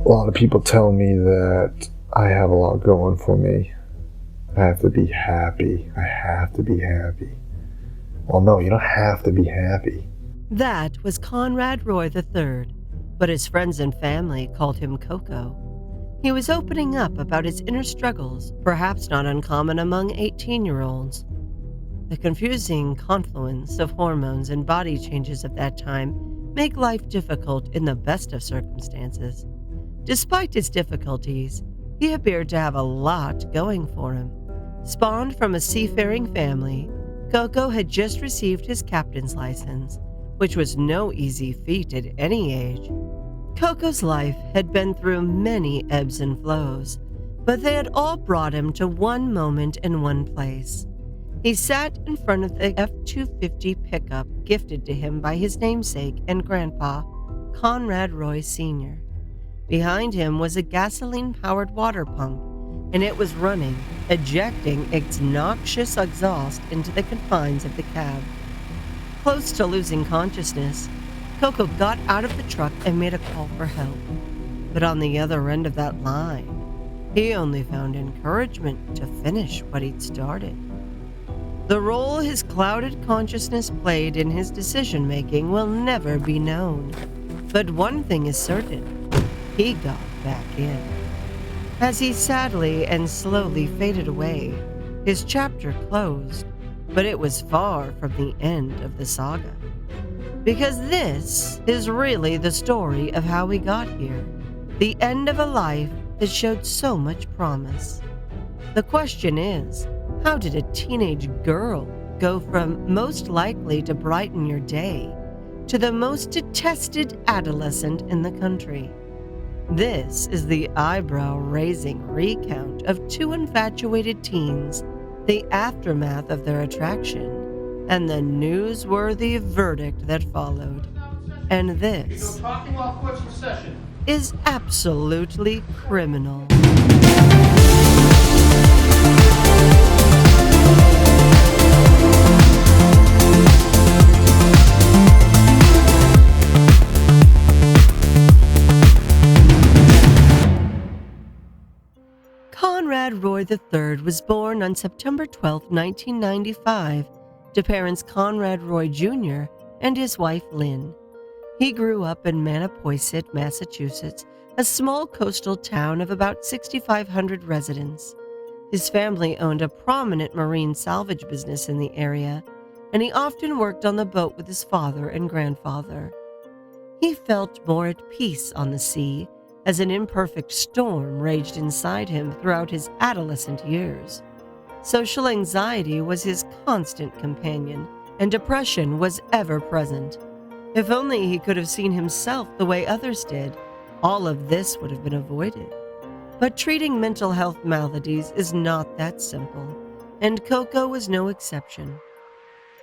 A lot of people tell me that I have a lot going for me. I have to be happy. I have to be happy. Well, no, you don't have to be happy. That was Conrad Roy III, but his friends and family called him Coco. He was opening up about his inner struggles, perhaps not uncommon among 18-year-olds. The confusing confluence of hormones and body changes of that time make life difficult in the best of circumstances. Despite his difficulties, he appeared to have a lot going for him. Spawned from a seafaring family, Coco had just received his captain's license, which was no easy feat at any age. Coco's life had been through many ebbs and flows, but they had all brought him to one moment in one place. He sat in front of the F-250 pickup gifted to him by his namesake and grandpa, Conrad Roy Sr. Behind him was a gasoline-powered water pump, and it was running, ejecting its noxious exhaust into the confines of the cab. Close to losing consciousness, Coco got out of the truck and made a call for help. But on the other end of that line, he only found encouragement to finish what he'd started. The role his clouded consciousness played in his decision-making will never be known. But one thing is certain, he got back in. As he sadly and slowly faded away, his chapter closed, but it was far from the end of the saga. Because this is really the story of how we got here, the end of a life that showed so much promise. The question is, how did a teenage girl go from most likely to brighten your day to the most detested adolescent in the country? This is the eyebrow-raising recount of two infatuated teens, the aftermath of their attraction, and the newsworthy verdict that followed. And this is absolutely criminal. Conrad Roy III was born on September 12, 1995, to parents Conrad Roy Jr. and his wife Lynn. He grew up in Manappoisett, Massachusetts, a small coastal town of about 6,500 residents. His family owned a prominent marine salvage business in the area, and he often worked on the boat with his father and grandfather. He felt more at peace on the sea, as an imperfect storm raged inside him throughout his adolescent years. Social anxiety was his constant companion, and depression was ever present. If only he could have seen himself the way others did, all of this would have been avoided. But treating mental health maladies is not that simple, and Coco was no exception.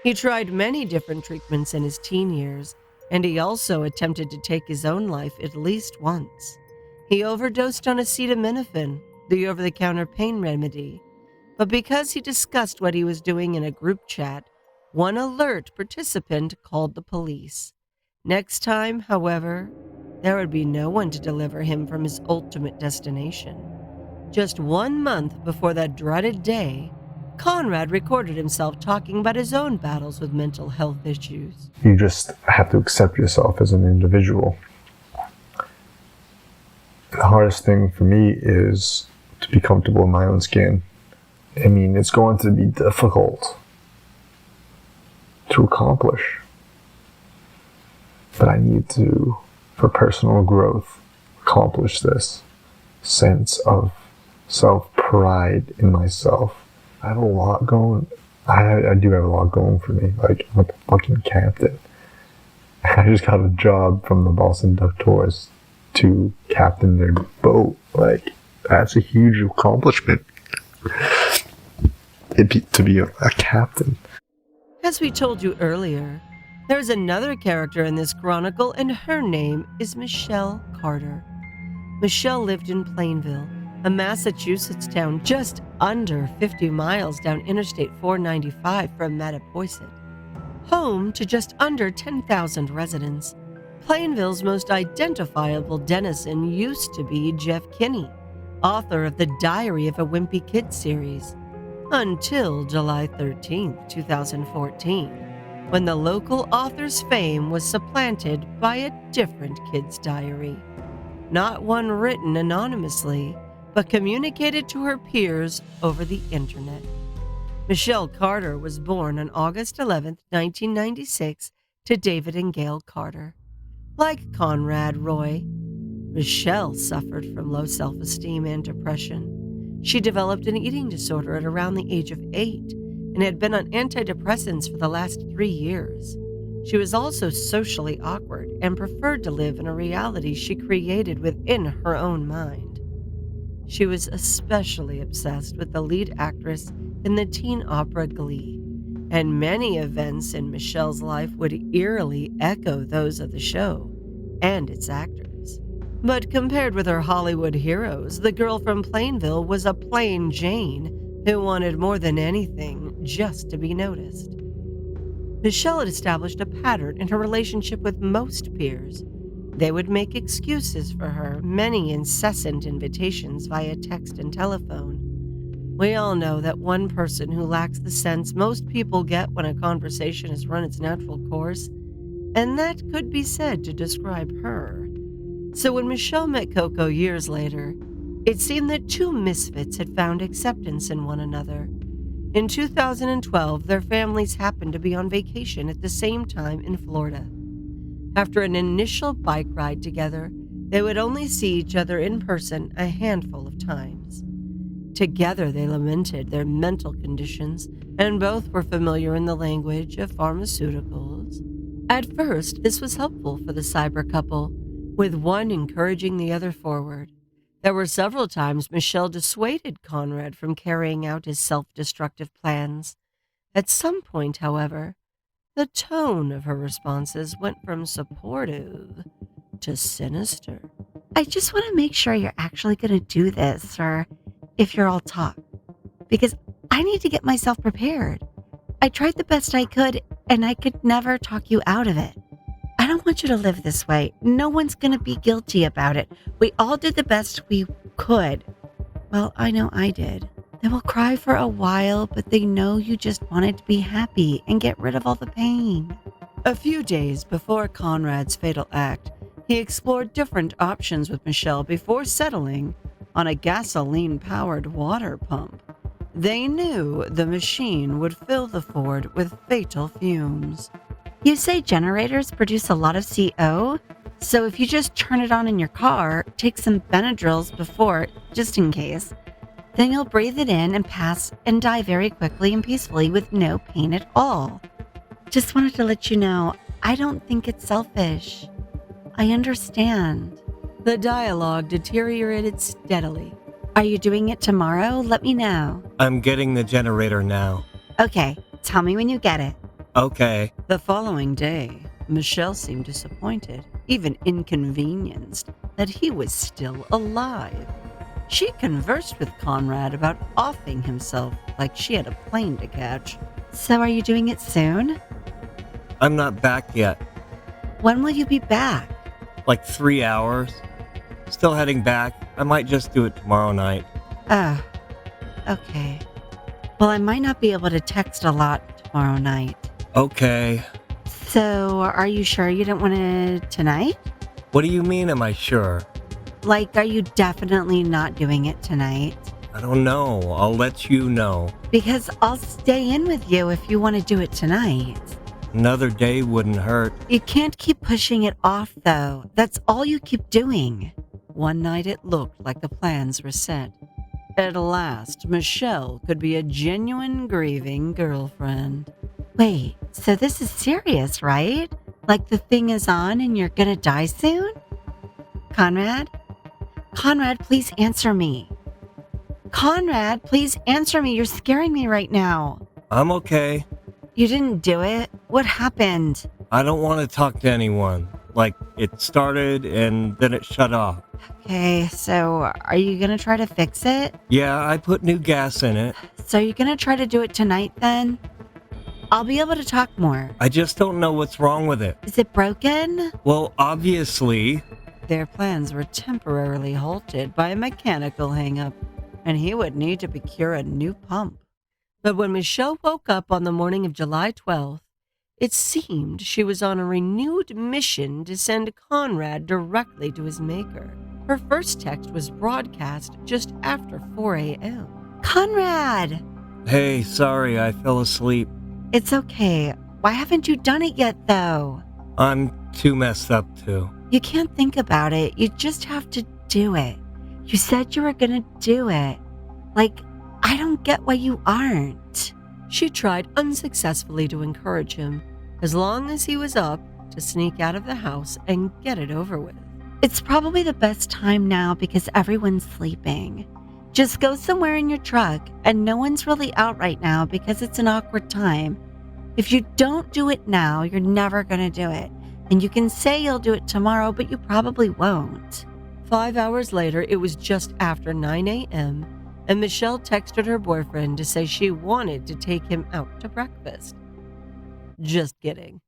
He tried many different treatments in his teen years, and he also attempted to take his own life at least once. He overdosed on acetaminophen, the over-the-counter pain remedy. But because he discussed what he was doing in a group chat, one alert participant called the police. Next time, however, there would be no one to deliver him from his ultimate destination. Just 1 month before that dreaded day, Conrad recorded himself talking about his own battles with mental health issues. You just have to accept yourself as an individual. The hardest thing for me is to be comfortable in my own skin. I mean, it's going to be difficult to accomplish. But I need to, for personal growth, accomplish this sense of self-pride in myself. I have a lot going. I do have a lot going for me. Like, I'm a fucking captain. I just got a job from the Boston Duck Tours to captain their boat. Like, that's a huge accomplishment. To be a captain. As we told you earlier, there's another character in this chronicle, and her name is Michelle Carter. Michelle lived in Plainville, a Massachusetts town just under 50 miles down Interstate 495 from Mattapoisett. Home to just under 10,000 residents, Plainville's most identifiable denizen used to be Jeff Kinney, author of the Diary of a Wimpy Kid series, until July 13, 2014, when the local author's fame was supplanted by a different kid's diary. Not one written anonymously, but communicated to her peers over the internet. Michelle Carter was born on August 11, 1996, to David and Gail Carter. Like Conrad Roy, Michelle suffered from low self-esteem and depression. She developed an eating disorder at around the age of 8 and had been on antidepressants for the last 3 years. She was also socially awkward and preferred to live in a reality she created within her own mind. She was especially obsessed with the lead actress in the teen opera Glee, and many events in Michelle's life would eerily echo those of the show and its actors. But compared with her Hollywood heroes, the girl from Plainville was a plain Jane who wanted more than anything just to be noticed. Michelle had established a pattern in her relationship with most peers. They would make excuses for her, many incessant invitations via text and telephone. We all know that one person who lacks the sense most people get when a conversation has run its natural course, and that could be said to describe her. So when Michelle met Coco years later, it seemed that two misfits had found acceptance in one another. In 2012, their families happened to be on vacation at the same time in Florida. After an initial bike ride together, they would only see each other in person a handful of times. Together, they lamented their mental conditions, and both were familiar in the language of pharmaceuticals. At first, this was helpful for the cyber couple, with one encouraging the other forward. There were several times Michelle dissuaded Conrad from carrying out his self-destructive plans. At some point, however, the tone of her responses went from supportive to sinister. I just want to make sure you're actually going to do this, or if you're all talk, because I need to get myself prepared. I tried the best I could, and I could never talk you out of it. I don't want you to live this way. No one's going to be guilty about it. We all did the best we could. Well, I know I did. They will cry for a while, but they know you just wanted to be happy and get rid of all the pain. A few days before Conrad's fatal act, he explored different options with Michelle before settling on a gasoline-powered water pump. They knew the machine would fill the Ford with fatal fumes. You say generators produce a lot of CO? So if you just turn it on in your car, take some Benadryls before, just in case, then you'll breathe it in and pass and die very quickly and peacefully with no pain at all. Just wanted to let you know, I don't think it's selfish. I understand. The dialogue deteriorated steadily. Are you doing it tomorrow? Let me know. I'm getting the generator now. Okay, tell me when you get it. Okay. The following day, Michelle seemed disappointed, even inconvenienced, that he was still alive. She conversed with Conrad about offing himself like she had a plane to catch. So are you doing it soon? I'm not back yet. When will you be back? Like 3 hours. Still heading back. I might just do it tomorrow night. Oh, okay. Well, I might not be able to text a lot tomorrow night. Okay. So, are you sure you don't want to tonight? What do you mean, am I sure? Like, are you definitely not doing it tonight? I don't know. I'll let you know. Because I'll stay in with you if you want to do it tonight. Another day wouldn't hurt. You can't keep pushing it off, though. That's all you keep doing. One night it looked like the plans were set. At last, Michelle could be a genuine grieving girlfriend. Wait, so this is serious, right? Like the thing is on and you're gonna die soon? Conrad? Conrad, please answer me. Conrad, please answer me. You're scaring me right now. I'm okay. You didn't do it? What happened? I don't want to talk to anyone. Like, it started and then it shut off. Okay, so are you gonna try to fix it? Yeah, I put new gas in it. So you're gonna try to do it tonight then? I'll be able to talk more. I just don't know what's wrong with it. Is it broken? Well, obviously. Their plans were temporarily halted by a mechanical hang-up, and he would need to procure a new pump. But when Michelle woke up on the morning of July 12th, it seemed she was on a renewed mission to send Conrad directly to his maker. Her first text was broadcast just after 4 a.m. Conrad! Hey, sorry, I fell asleep. It's okay. Why haven't you done it yet, though? I'm too messed up to. You can't think about it. You just have to do it. You said you were gonna do it. Like, I don't get why you aren't. She tried unsuccessfully to encourage him, as long as he was up, to sneak out of the house and get it over with. It's probably the best time now because everyone's sleeping. Just go somewhere in your truck, and no one's really out right now because it's an awkward time. If you don't do it now, you're never gonna do it. And you can say you'll do it tomorrow, but you probably won't. 5 hours later, it was just after 9 a.m., and Michelle texted her boyfriend to say she wanted to take him out to breakfast. Just kidding.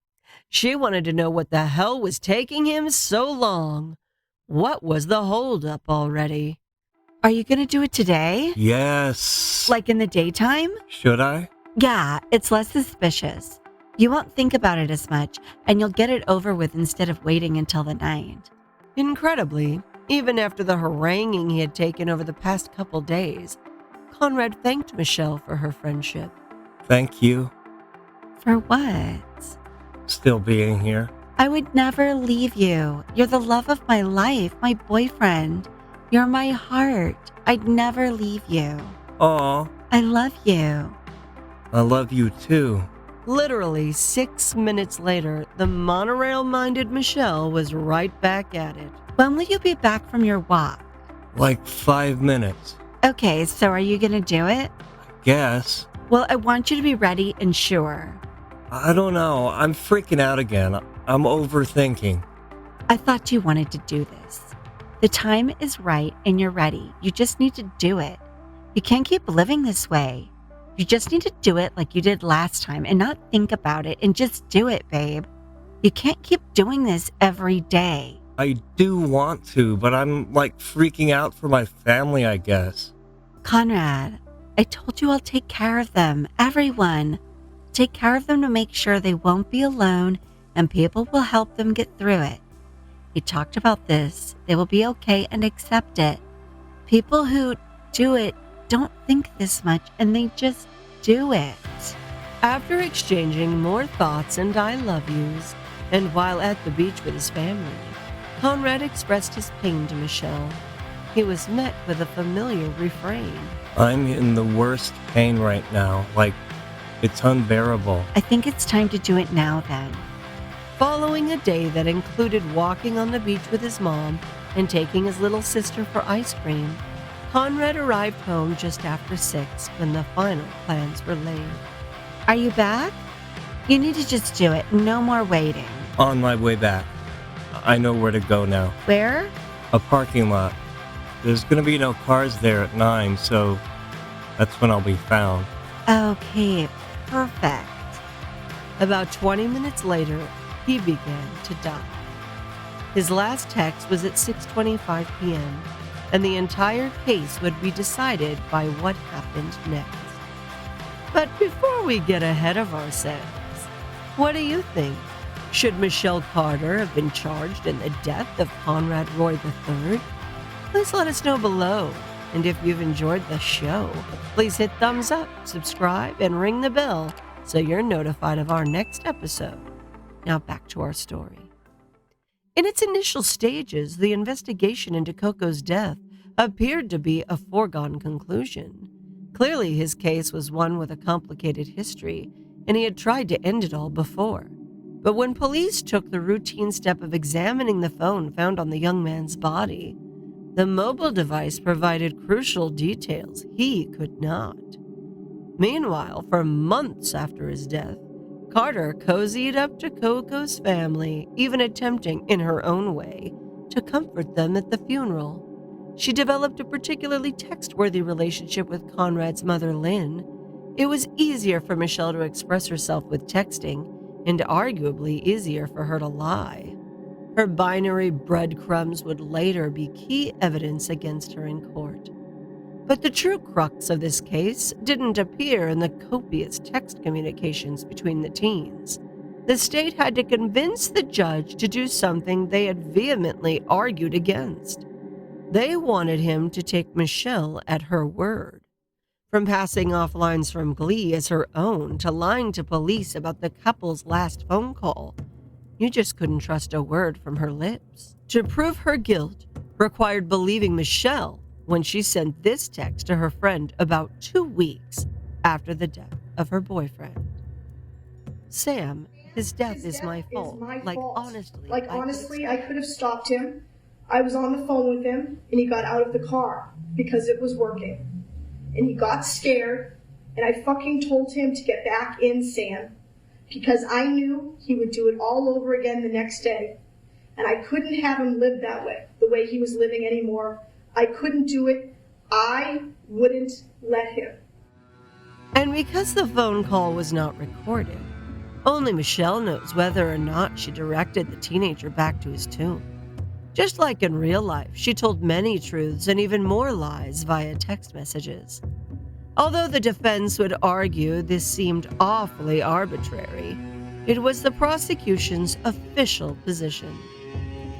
She wanted to know what the hell was taking him so long. What was the holdup already? Are you gonna do it today? Yes. Like in the daytime? Should I? Yeah, it's less suspicious. You won't think about it as much, and you'll get it over with instead of waiting until the night. Incredibly, even after the haranguing he had taken over the past couple days, Conrad thanked Michelle for her friendship. Thank you. For what? Still being here. I would never leave you. You're the love of my life, my boyfriend. You're my heart. I'd never leave you. Aw, I love you. I love you too. Literally 6 minutes later, the monorail-minded Michelle was right back at it. When will you be back from your walk? Like 5 minutes. Okay, so are you gonna do it? Guess. Well, I want you to be ready and sure. I don't know. I'm freaking out again. I'm overthinking. I thought you wanted to do this. The time is right and you're ready. You just need to do it. You can't keep living this way. You just need to do it like you did last time and not think about it and just do it, babe. You can't keep doing this every day. I do want to, but I'm like freaking out for my family, I guess. Conrad, I told you I'll take care of them, everyone. Take care of them to make sure they won't be alone and people will help them get through it. He talked about this. They will be okay and accept it. People who do it don't think this much and they just do it. After exchanging more thoughts and I love yous, and while at the beach with his family, Conrad expressed his pain to Michelle. He was met with a familiar refrain. I'm in the worst pain right now. Like, it's unbearable. I think it's time to do it now then. Following a day that included walking on the beach with his mom and taking his little sister for ice cream, Conrad arrived home just after 6 when the final plans were laid. Are you back? You need to just do it. No more waiting. On my way back. I know where to go now. Where? A parking lot. There's gonna be no cars there at 9, so that's when I'll be found. Okay, perfect. About 20 minutes later, he began to die. His last text was at 6:25 p.m., and the entire case would be decided by what happened next. But before we get ahead of ourselves, what do you think? Should Michelle Carter have been charged in the death of Conrad Roy III? Please let us know below. And if you've enjoyed the show, please hit thumbs up, subscribe, and ring the bell so you're notified of our next episode. Now back to our story. In its initial stages, the investigation into Coco's death appeared to be a foregone conclusion. Clearly, his case was one with a complicated history, and he had tried to end it all before. But when police took the routine step of examining the phone found on the young man's body, the mobile device provided crucial details he could not. Meanwhile, for months after his death, Carter cozied up to Coco's family, even attempting, in her own way, to comfort them at the funeral. She developed a particularly text-worthy relationship with Conrad's mother, Lynn, It was easier for Michelle to express herself with texting, and arguably easier for her to lie. Her binary breadcrumbs would later be key evidence against her in court. But the true crux of this case didn't appear in the copious text communications between the teens. The state had to convince the judge to do something they had vehemently argued against. They wanted him to take Michelle at her word. From passing off lines from Glee as her own to lying to police about the couple's last phone call, you just couldn't trust a word from her lips. To prove her guilt required believing Michelle when she sent this text to her friend about 2 weeks after the death of her boyfriend. Sam, his death is my fault. Honestly, I could have stopped him. I was on the phone with him, and he got out of the car because it was working. And he got scared, and I fucking told him to get back in, Sam, because I knew he would do it all over again the next day. And I couldn't have him live that way, the way he was living anymore. I couldn't do it. I wouldn't let him. And because the phone call was not recorded, only Michelle knows whether or not she directed the teenager back to his tomb. Just like in real life, she told many truths and even more lies via text messages. Although the defense would argue this seemed awfully arbitrary, it was the prosecution's official position.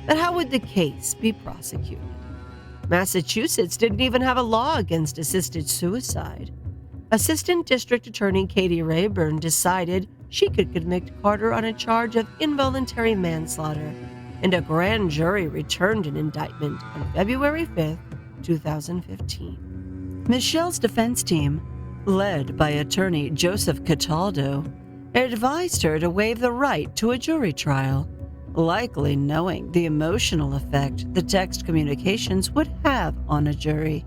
But how would the case be prosecuted? Massachusetts didn't even have a law against assisted suicide. Assistant District Attorney Katie Rayburn decided she could convict Carter on a charge of involuntary manslaughter, and a grand jury returned an indictment on February 5th, 2015. Michelle's defense team, led by attorney Joseph Cataldo, advised her to waive the right to a jury trial, likely knowing the emotional effect the text communications would have on a jury.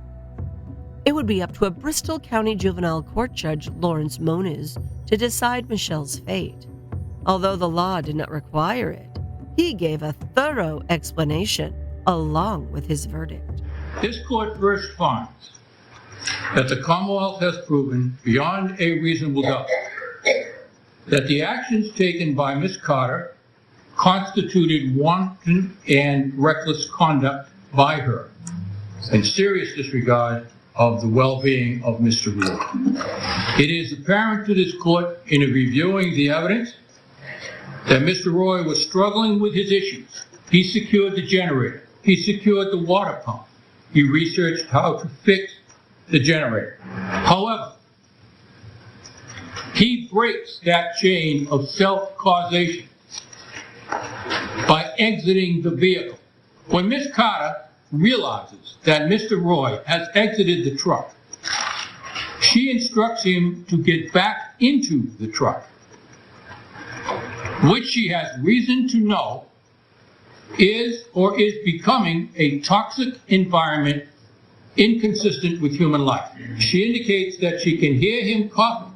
It would be up to a Bristol County Juvenile Court Judge, Lawrence Moniz, to decide Michelle's fate. Although the law did not require it, he gave a thorough explanation along with his verdict. This court first finds that the Commonwealth has proven beyond a reasonable doubt that the actions taken by Ms. Carter constituted wanton and reckless conduct by her in serious disregard of the well-being of Mr. Roy. It is apparent to this court in reviewing the evidence that Mr. Roy was struggling with his issues. He secured the generator. He secured the water pump. He researched how to fix the generator. However, he breaks that chain of self-causation by exiting the vehicle. When Ms. Carter realizes that Mr. Roy has exited the truck, she instructs him to get back into the truck, which she has reason to know is or is becoming a toxic environment inconsistent with human life. She indicates that she can hear him coughing,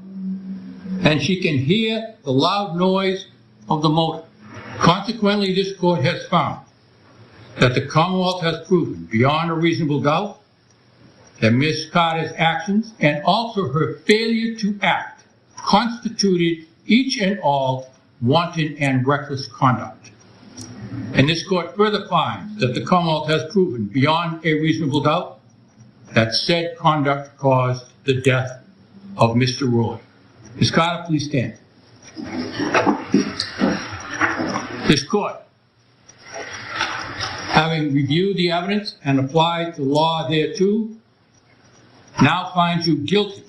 and she can hear the loud noise of the motor. Consequently, this court has found that the Commonwealth has proven beyond a reasonable doubt that Ms. Carter's actions and also her failure to act constituted each and all wanton and reckless conduct. And this court further finds that the Commonwealth has proven beyond a reasonable doubt that said conduct caused the death of Mr. Roy. Ms. Carter, please stand. This court, having reviewed the evidence and applied the law thereto, now finds you guilty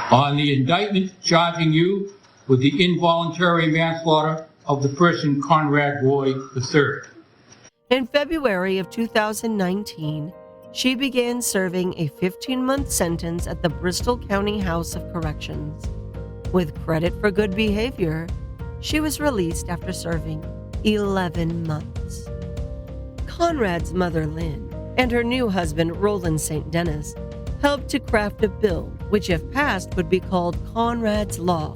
on the indictment charging you with the involuntary manslaughter of the person Conrad Roy III. In February of 2019, she began serving a 15-month sentence at the Bristol County House of Corrections. With credit for good behavior, she was released after serving 11 months. Conrad's mother, Lynn, and her new husband, Roland St. Dennis, helped to craft a bill which, if passed, would be called Conrad's Law.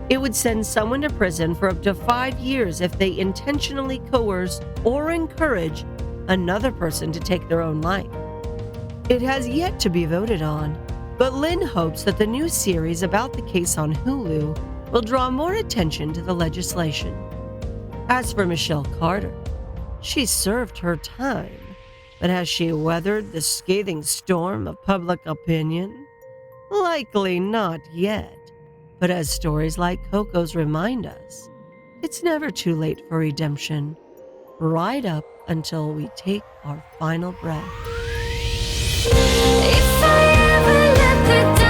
It would send someone to prison for up to 5 years if they intentionally coerce or encourage another person to take their own life. It has yet to be voted on, But Lynn hopes that the new series about the case on Hulu will draw more attention to the legislation. As for Michelle Carter, she served her time, but has she weathered the scathing storm of public opinion? Likely not yet, but as stories like Coco's remind us, it's never too late for redemption, right up until we take our final breath. If I ever let the